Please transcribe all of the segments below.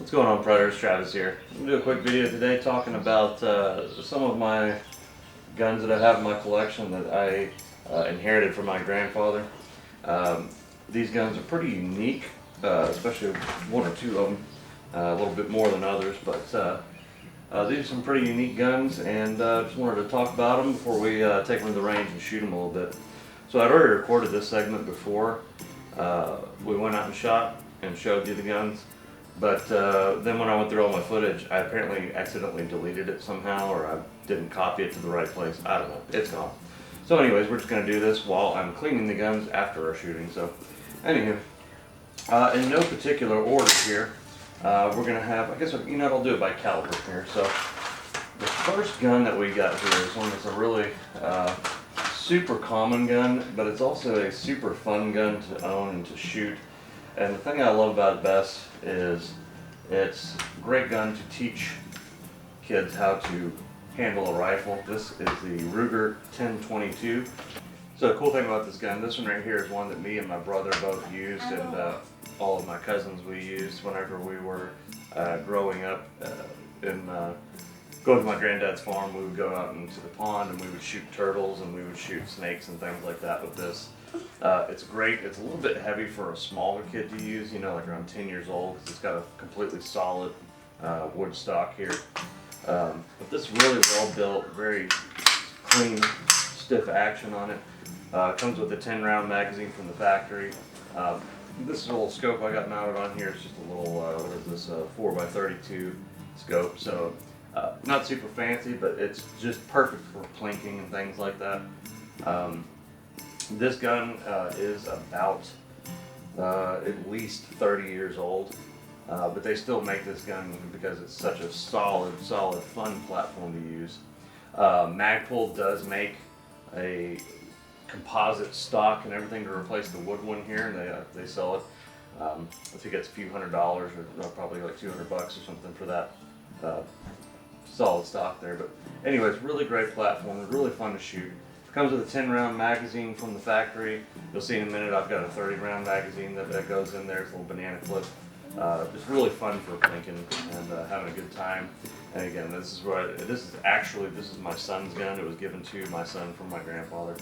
What's going on, Predators? Travis here. I'm going to do a quick video today talking about some of my guns that I have in my collection that I inherited from my grandfather. These guns are pretty unique, especially one or two of them, a little bit more than others, but these are some pretty unique guns, and just wanted to talk about them before we take them to the range and shoot them a little bit. So I'd already recorded this segment before. We went out and shot and showed you the guns. But then when I went through all my footage, I apparently accidentally deleted it somehow, or I didn't copy it to the right place. I don't know. It's gone. So anyways, we're just going to do this while I'm cleaning the guns after our shooting. So anywho, in no particular order here, we're going to have, I guess, you know, I'll do it by caliber here. So the first gun that we got here is one that's a really super common gun, but it's also a super fun gun to own and to shoot. And the thing I love about it best is it's a great gun to teach kids how to handle a rifle. This is the Ruger 1022. So the cool thing about this gun, this one right here is one that me and my brother both used, and all of my cousins we used whenever we were growing up in going to my granddad's farm. We would go out into the pond and we would shoot turtles and we would shoot snakes and things like that with this. It's great. It's a little bit heavy for a smaller kid to use, you know, like around 10 years old, because it's got a completely solid wood stock here. But this is really well built, very clean, stiff action on it. Comes with a 10-round magazine from the factory. This little scope I got mounted on here is just a little, what is this, 4x32 scope. So not super fancy, but it's just perfect for plinking and things like that. This gun is about at least 30 years old, but they still make this gun because it's such a solid, fun platform to use. Magpul does make a composite stock and everything to replace the wood one here, and they sell it. I think it's a few $100 or probably like $200 or something for that solid stock there. But anyways, really great platform. It's really fun to shoot. Comes with a 10-round magazine from the factory. You'll see in a minute I've got a 30-round magazine that goes in there. It's a little banana clip. It's really fun for plinking and having a good time. And again, this is my son's gun. It was given to my son from my grandfather.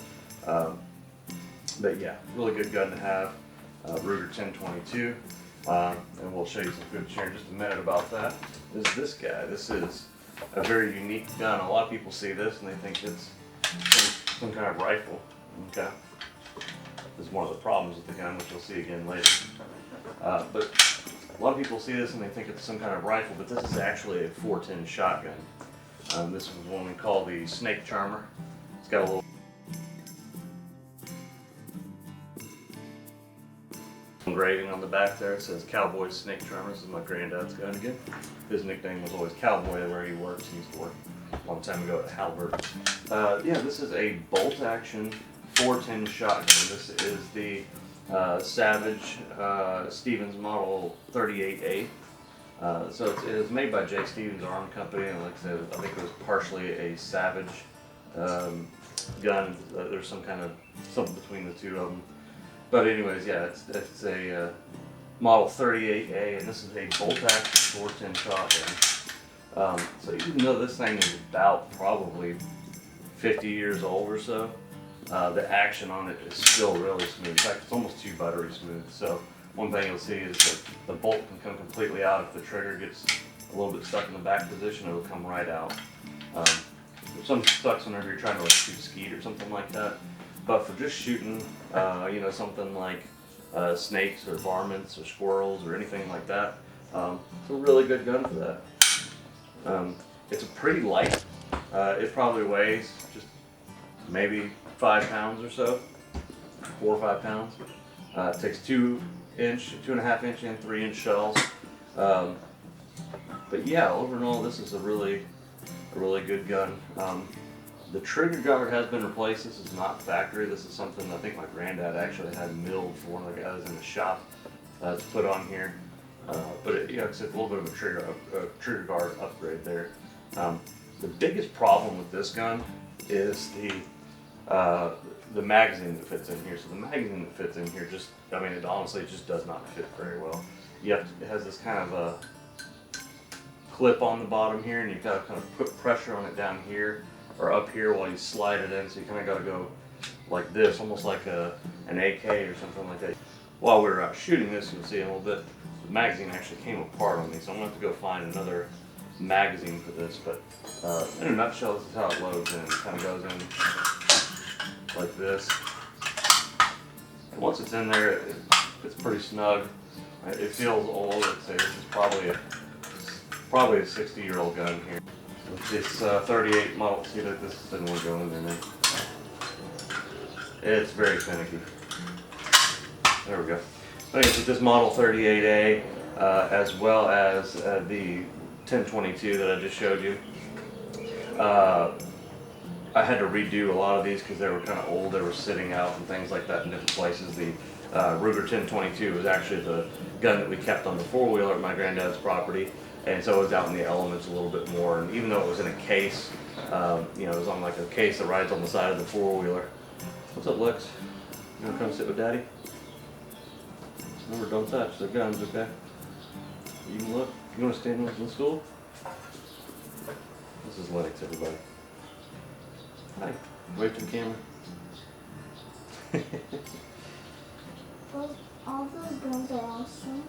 But yeah, really good gun to have. Ruger 1022. And we'll show you some footage here in just a minute about that. This guy. This is a very unique gun. A lot of people see this and they think it's some kind of rifle. Okay, this is one of the problems with the gun, which you'll see again later. But a lot of people see this and they think it's some kind of rifle, but this is actually a 410 shotgun. This is one we call the Snake Charmer. It's got a little engraving on the back there. It says Cowboy Snake Charmer. This is my granddad's gun again. His nickname was always Cowboy where he works. He used to work a long time ago at Halbert. Yeah, this is a bolt-action 410 shotgun. This is the Savage Stevens Model 38A. So it is made by J. Stevens Arm Company, and like I said, I think it was partially a Savage gun. There's something between the two of them. But anyways, yeah, it's a Model 38A, and this is a bolt-action 410 shotgun. So even though this thing is about probably 50 years old or so, the action on it is still really smooth. In fact, it's almost too buttery smooth. So one thing you'll see is that the bolt can come completely out. If the trigger gets a little bit stuck in the back position, it'll come right out. Some sucks whenever you're trying to like shoot skeet or something like that. But for just shooting, you know, something like snakes or varmints or squirrels or anything like that, it's a really good gun for that. It's a pretty light. It probably weighs just maybe 5 pounds or so, 4 or 5 pounds. It takes 2.5 inch and 3 inch shells. But yeah, overall, this is a really good gun. The trigger guard has been replaced. This is not factory. This is something I think my granddad actually had milled for one of the guys in the shop to put on here. But it's a little bit of a trigger guard upgrade there. The biggest problem with this gun is the magazine that fits in here. So the magazine that fits in here it honestly just does not fit very well. It has this kind of a clip on the bottom here, and you've got to kind of put pressure on it down here or up here while you slide it in. So you kind of got to go like this, almost like an AK or something like that. While we were out shooting this, you'll see in a little bit, the magazine actually came apart on me, so I'm going to have to go find another magazine for this. But in a nutshell, this is how it loads in. It kind of goes in like this. And once it's in there, it's pretty snug. It feels old. I'd say this is probably a 60-year-old gun here. This 38 model. See that this doesn't want to go in there now. It's very finicky. There we go. But anyways, this model 38A, as well as the 1022 that I just showed you. I had to redo a lot of these because they were kind of old. They were sitting out and things like that in different places. The Ruger 1022 was actually the gun that we kept on the four-wheeler at my granddad's property, and so it was out in the elements a little bit more. And even though it was in a case, you know, it was on like a case that rides on the side of the four-wheeler. What's up, Lex? You wanna come sit with Daddy? Remember, don't touch the guns, okay? You can look. You wanna stand with us in school? This is Lennox, everybody. Hi. Wave to the camera. All those guns are awesome.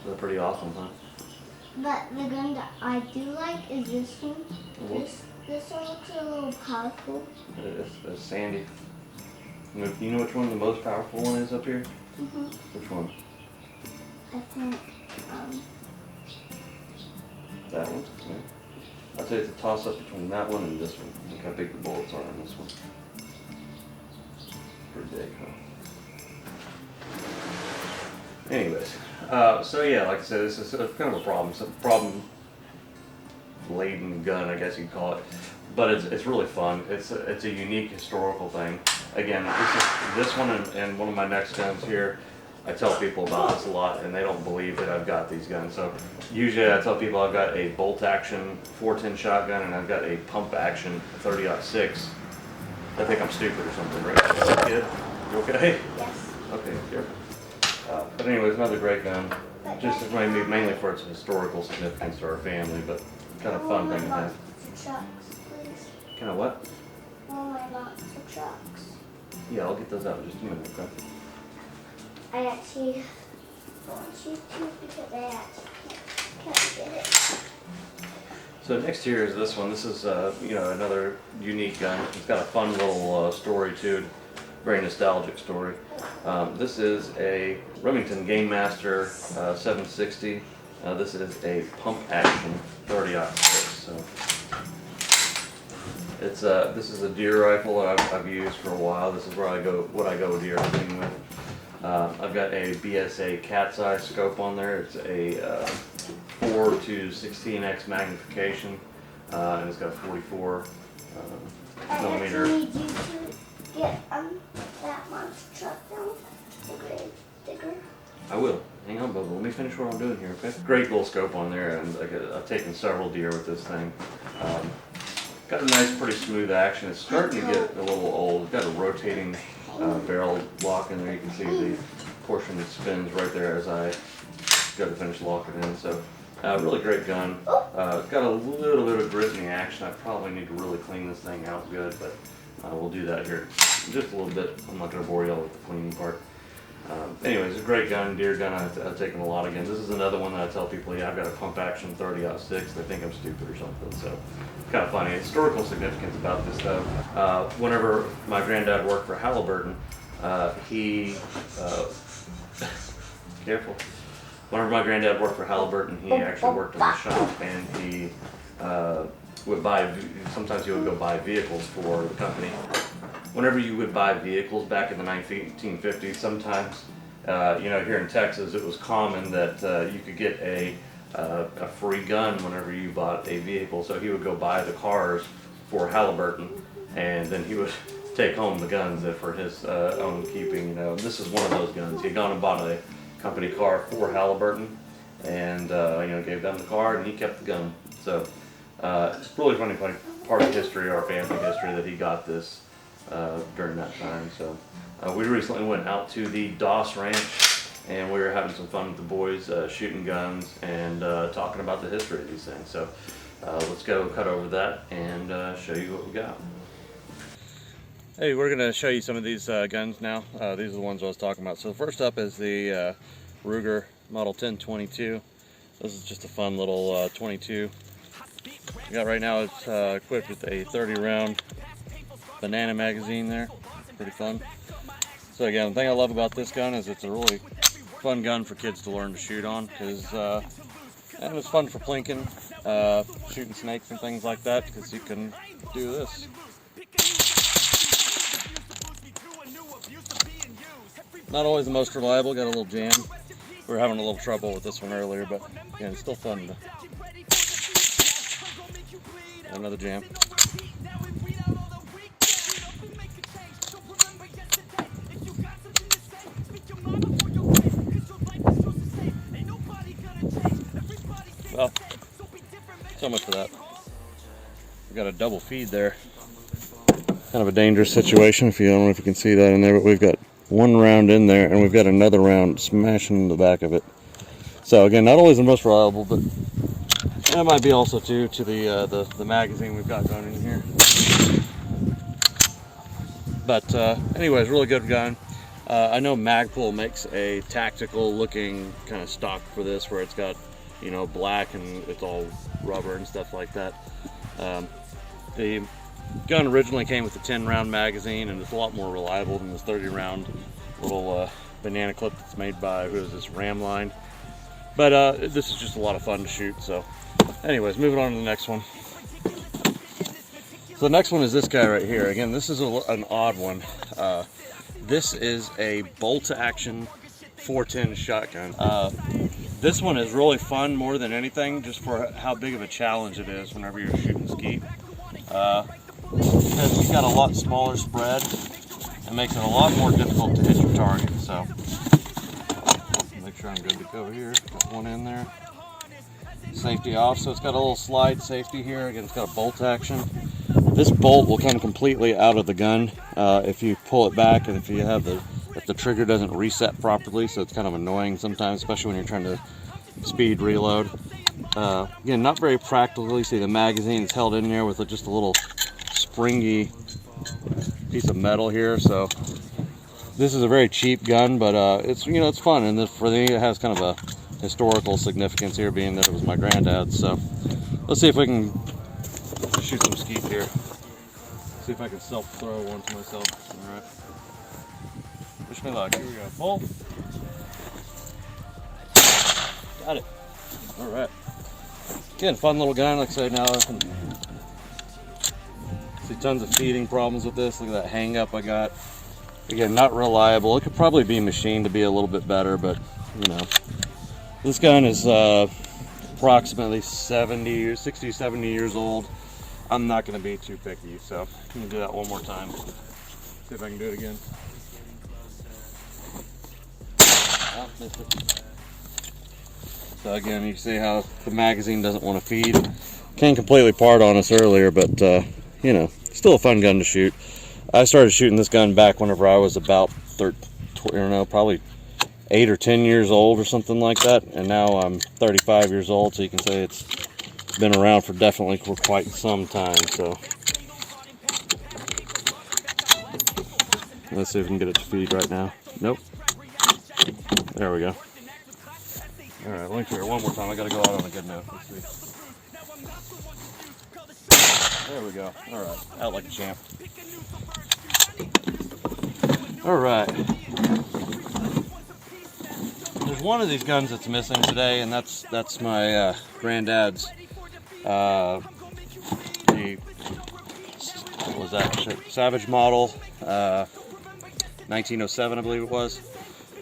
They're pretty awesome, huh? But the gun that I do like is this one. This one looks a little powerful. It's Sandy. You know which one the most powerful one is up here? Mm-hmm. Which one? I think, That one? Yeah. I'd say it's a toss-up between that one and this one. Look how big the bullets are on this one. Pretty big, huh? Anyways, so yeah, like I said, this is kind of a problem. It's a problem-laden gun, I guess you'd call it. But it's really fun. It's a unique historical thing. Again, this one and one of my next guns here. I tell people about this a lot, and they don't believe that I've got these guns. So usually I tell people I've got a bolt-action 410 shotgun, and I've got a pump-action 30-06. I think I'm stupid or something, right? Kid, you okay? yes. Okay, careful. But anyways, another great gun. Just mainly for its historical significance to our family, but kind of fun thing to have. Trucks, please. Kind of what? Oh my God, for trucks. Yeah, I'll get those out in just a minute, okay? I actually want you to because I actually can't get it. So next here is this one. This is you know, another unique gun. It's got a fun little story to it. Very nostalgic story. This is a Remington Game Master 760. This is a pump action 30-06. So it's this is a deer rifle that I've used for a while. This is where I go deer hunting with. I've got a BSA cat's eye scope on there. It's a 4 to 16x magnification, and it's got a 44 millimeter. I actually need you to get that monster truck down, the digger. I will. Hang on, Bubba. Let me finish what I'm doing here, okay? Great little scope on there, and I've taken several deer with this thing. Got a nice, pretty smooth action. It's starting to get a little old. It's got a rotating barrel lock in there. You can see the portion that spins right there as I go to finish locking in. So, really great gun. It's got a little bit of grit in the action. I probably need to really clean this thing out good, but we'll do that here in just a little bit. I'm not going to bore you all with the cleaning part. Anyways, it's a great gun, deer gun. I've taken a lot of guns. This is another one that I tell people, yeah, I've got a pump action 30-06. They think I'm stupid or something. So it's kind of funny. Historical significance about this though. Whenever my granddad worked for Halliburton, he careful. Whenever my granddad worked for Halliburton, he actually worked in the shop, and he would buy. Sometimes he would go buy vehicles for the company. Whenever you would buy vehicles back in the 1950s, sometimes, you know, here in Texas, it was common that you could get a free gun whenever you bought a vehicle. So he would go buy the cars for Halliburton, and then he would take home the guns for his own keeping. You know, this is one of those guns. He had gone and bought a company car for Halliburton, and you know, gave them the car, and he kept the gun. So it's really funny part of history, our family history, that he got this during that time. So we recently went out to the Doss Ranch and we were having some fun with the boys, shooting guns and talking about the history of these things. So let's go cut over that and show you what we got. Hey, we're going to show you some of these guns now. These are the ones I was talking about. So first up is the Ruger Model 1022. This is just a fun little 22. We got right now, it's equipped with a 30 round banana magazine there. Pretty fun. So again, the thing I love about this gun is it's a really fun gun for kids to learn to shoot on, because and it's fun for plinking, shooting snakes and things like that, because you can do this. Not always the most reliable, got a little jam. We were having a little trouble with this one earlier, but again, it's still fun. Another jam. Well, so much for that. We got a double feed there. Kind of a dangerous situation. If you don't know if you can see that in there, but we've got one round in there, and we've got another round smashing in the back of it. So again, not always the most reliable, but that might be also due to the magazine we've got going in here. But anyways, really good gun. I know Magpul makes a tactical looking kind of stock for this, where it's got, you know, black and it's all rubber and stuff like that. The gun originally came with a 10 round magazine, and it's a lot more reliable than this 30 round little banana clip that's made by, who is this, Ramline. But this is just a lot of fun to shoot. So anyways, moving on to the next one. So the next one is this guy right here. Again, this is an odd one. This is a bolt action 410 shotgun. This one is really fun more than anything, just for how big of a challenge it is whenever you're shooting skeet. Because you've got a lot smaller spread, it makes it a lot more difficult to hit your target. So make sure I'm good to go here. Got one in there. Safety off, so it's got a little slide safety here. Again, it's got a bolt action. This bolt will come completely out of the gun if you pull it back, and if the trigger doesn't reset properly, so it's kind of annoying sometimes, especially when you're trying to speed reload. Again, not very practical. You see the magazine is held in there with just a little springy piece of metal here. So this is a very cheap gun, but it's, you know, it's fun, and for me it has kind of a historical significance here, being that it was my granddad's. So let's see if we can shoot some skeet here. See if I can self-throw one to myself. All right. Wish me luck. Here we go. Pull. Got it. All right. Again, fun little gun. Like I say, now I can see tons of feeding problems with this. Look at that hang up I got. Again, not reliable. It could probably be machined to be a little bit better, but you know, this gun is approximately 60, 70 years old. I'm not going to be too picky, so I'm going to do that one more time. See if I can do it again. Oh, missed it. So again, you see how the magazine doesn't want to feed. Came completely apart on us earlier, but you know, still a fun gun to shoot. I started shooting this gun back whenever I was about probably 8 or 10 years old or something like that, and now I'm 35 years old, so you can say it's been around for quite some time. So let's see if we can get it to feed right now. Nope. There we go. All right, let me try it one more time. I gotta go out on a good note. Let's see. There we go. All right, out like a champ. All right. There's one of these guns that's missing today, and that's my granddad's. What was that? Savage model, 1907, I believe it was.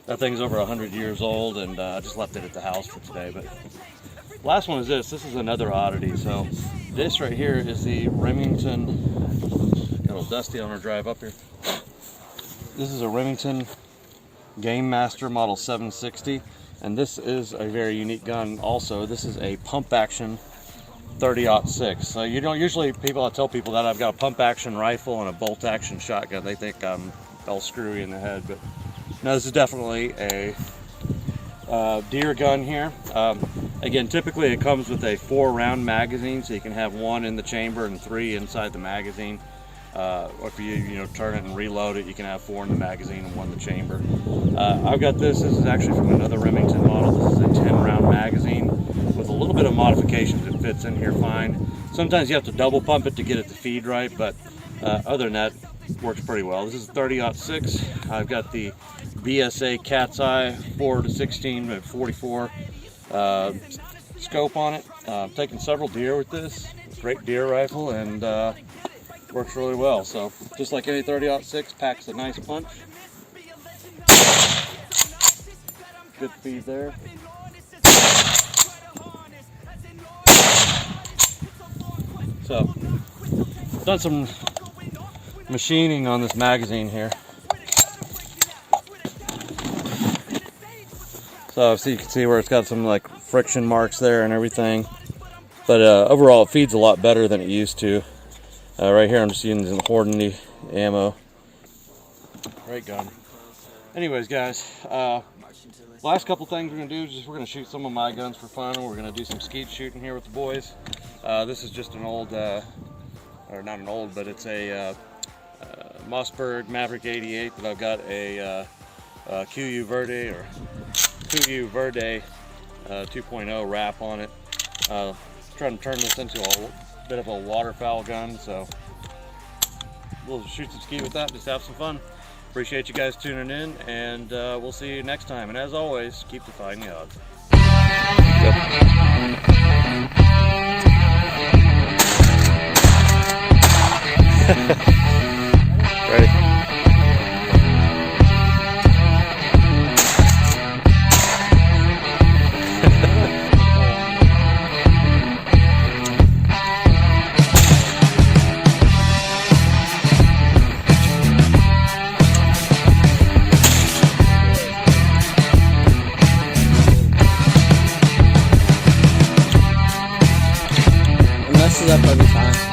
That thing's over 100 years old, and I just left it at the house for today. But last one is this. This is another oddity. So this right here is the Remington. Got a little dusty on our drive up here. This is a Remington Game Master Model 760, and this is a very unique gun. Also, this is a pump action 30-06. So you don't usually I tell people that I've got a pump action rifle and a bolt action shotgun, they think I'm all screwy in the head, but no, this is definitely a deer gun here. Again, typically it comes with a 4-round magazine, so you can have 1 in the chamber and 3 inside the magazine. Or if you turn it and reload it, you can have 4 in the magazine and 1 in the chamber. I've got this is actually from another Remington model. This is a 10-round magazine with a little bit of modifications. It fits in here fine. Sometimes you have to double pump it to get it to feed right, but other than that, works pretty well. This is 30-06. I've got the BSA Cat's Eye 4-16 44 scope on it. I've taken several deer with this. Great deer rifle, and works really well. So just like any 30-06, packs a nice punch. Good feed there. So done some machining on this magazine here. So you can see where it's got some like friction marks there and everything, but overall it feeds a lot better than it used to. Right here I'm just using the Hornady ammo. Great gun. Anyways guys, last couple things we're going to do is we're going to shoot some of my guns for fun, and we're going to do some skeet shooting here with the boys. This is just an old, or not an old, but it's a Mossberg Maverick 88 that I've got a QU Verde or QU Verde 2.0 wrap on it. Trying to turn this into a bit of a waterfowl gun, so we'll shoot some skeet with that, just have some fun. Appreciate you guys tuning in, and we'll see you next time. And as always, keep defying the odds. Ready? Messes up every time.